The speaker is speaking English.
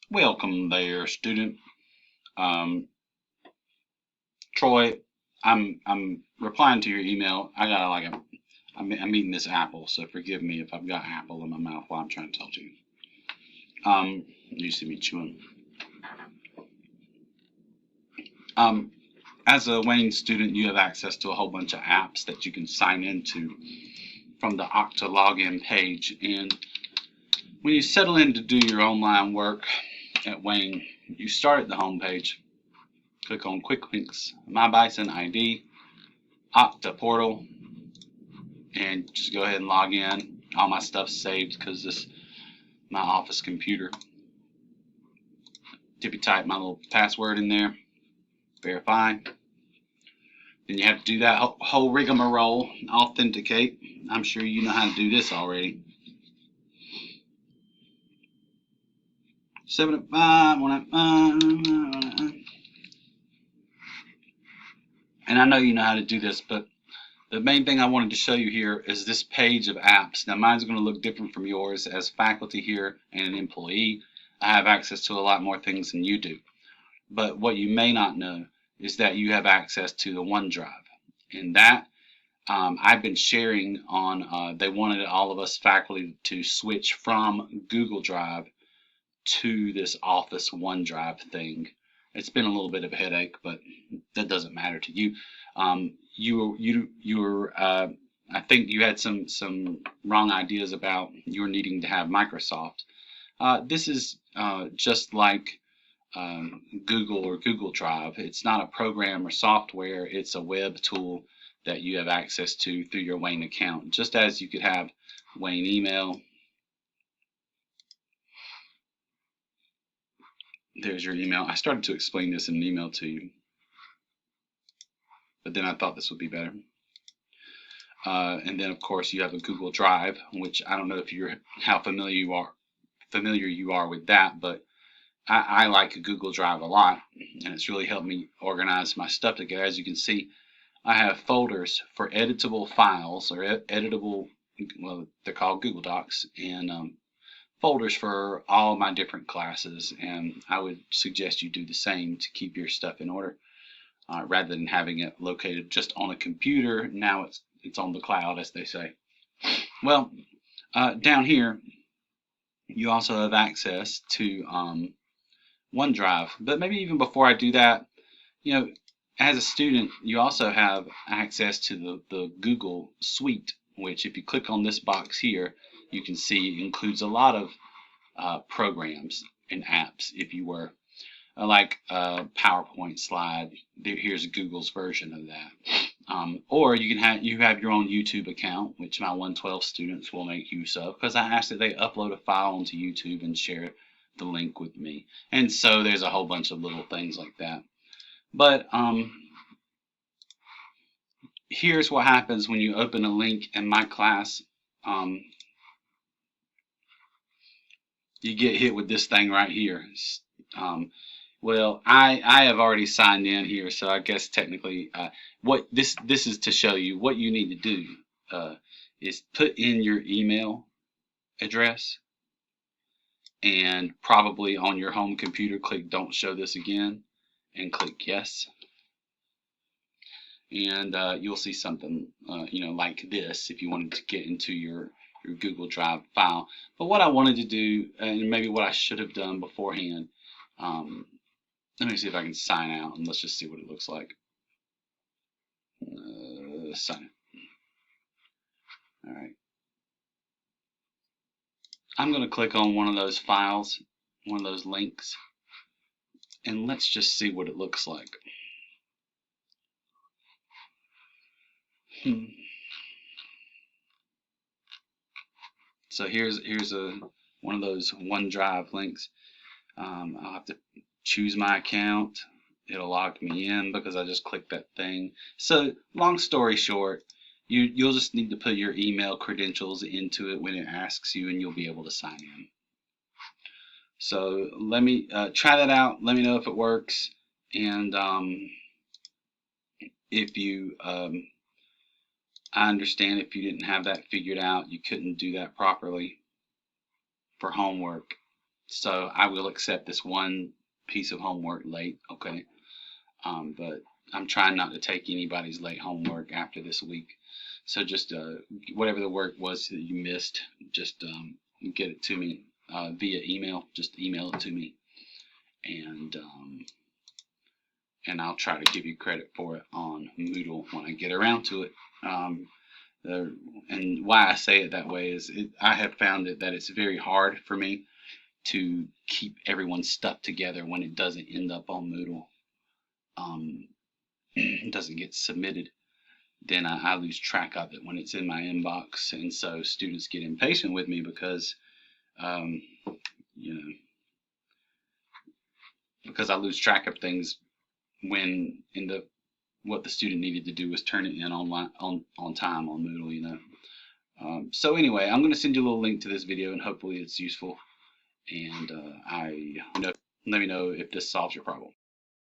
Welcome there, student. Um, Troy, I'm replying to your email. I got I'm eating this apple, so forgive me if I've got apple in my mouth while I'm trying to talk to you. You see me chewing. Um, as a Wayne student, you have access to a whole bunch of apps that you can sign into from the Okta login page. And when you settle in to do your online work at Wayne, you start at the home page. Click on Quick Links, My Bison ID, Okta portal, and just go ahead and log in. All my stuff's saved because this is my office computer. Tippy type my little password in there, verify. Then you have to do that whole rigmarole, authenticate. I'm sure you know how to do this already. 785, 185, and I know you know how to do this, but the main thing I wanted to show you here is this page of apps. Now mine's going to look different from yours. As faculty here and an employee, I have access to a lot more things than you do. But what you may not know is that you have access to the OneDrive. And that I've been sharing on, they wanted all of us faculty to switch from Google Drive to this Office OneDrive thing. It's been a little bit of a headache, but that doesn't matter to you. You were I think you had some wrong ideas about your needing to have Microsoft. This is just like Google or Google Drive. It's not a program or software. It's a web tool that you have access to through your Wayne account. Just as you could have Wayne email. There's your email. I started to explain this in an email to you, but then I thought this would be better. And then of course you have a Google Drive, which I don't know if you're how familiar you are with that, but I like Google Drive a lot, and it's really helped me organize my stuff together. As you can see, I have folders for editable files or editable, well, they're called Google Docs, and folders for all my different classes. And I would suggest you do the same to keep your stuff in order, rather than having it located just on a computer. Now it's on the cloud, as they say. Well, down here you also have access to OneDrive. But maybe even before I do that, you know, as a student, you also have access to the Google Suite, which if you click on this box here, you can see includes a lot of programs and apps. If you were like a PowerPoint slide, here's Google's version of that. Or you have your own YouTube account, which my 112 students will make use of, because I asked that they upload a file onto YouTube and share the link with me. And so there's a whole bunch of little things like that. But here's what happens when you open a link in my class. You get hit with this thing right here. Well, I have already signed in here, so I guess technically, what this is to show you what you need to do is put in your email address, and probably on your home computer, click "Don't show this again" and click "Yes." And you'll see something like this if you wanted to get into your Google Drive file. But what I wanted to do, and maybe what I should have done beforehand, let me see if I can sign out, and let's just see what it looks like. Sign it. All right. I'm going to click on one of those files, one of those links, and let's just see what it looks like. So here's one of those OneDrive links. I'll have to choose my account. It'll log me in because I just clicked that thing. So long story short, you'll just need to put your email credentials into it when it asks you, and you'll be able to sign in. So let me try that out. Let me know if it works, and if you I understand if you didn't have that figured out, you couldn't do that properly for homework. So I will accept this one piece of homework late, okay? But I'm trying not to take anybody's late homework after this week. So just whatever the work was that you missed, just get it to me via email. Just email it to me, and I'll try to give you credit for it on Moodle when I get around to it. Um, and why I say it that way is I have found that it's very hard for me to keep everyone's stuff together when it doesn't end up on Moodle. It doesn't get submitted, then I lose track of it when it's in my inbox, and so students get impatient with me because you know because I lose track of things when what the student needed to do was turn it in online on time on Moodle. So anyway, I'm going to send you a little link to this video, and hopefully it's useful. And let me know if this solves your problem.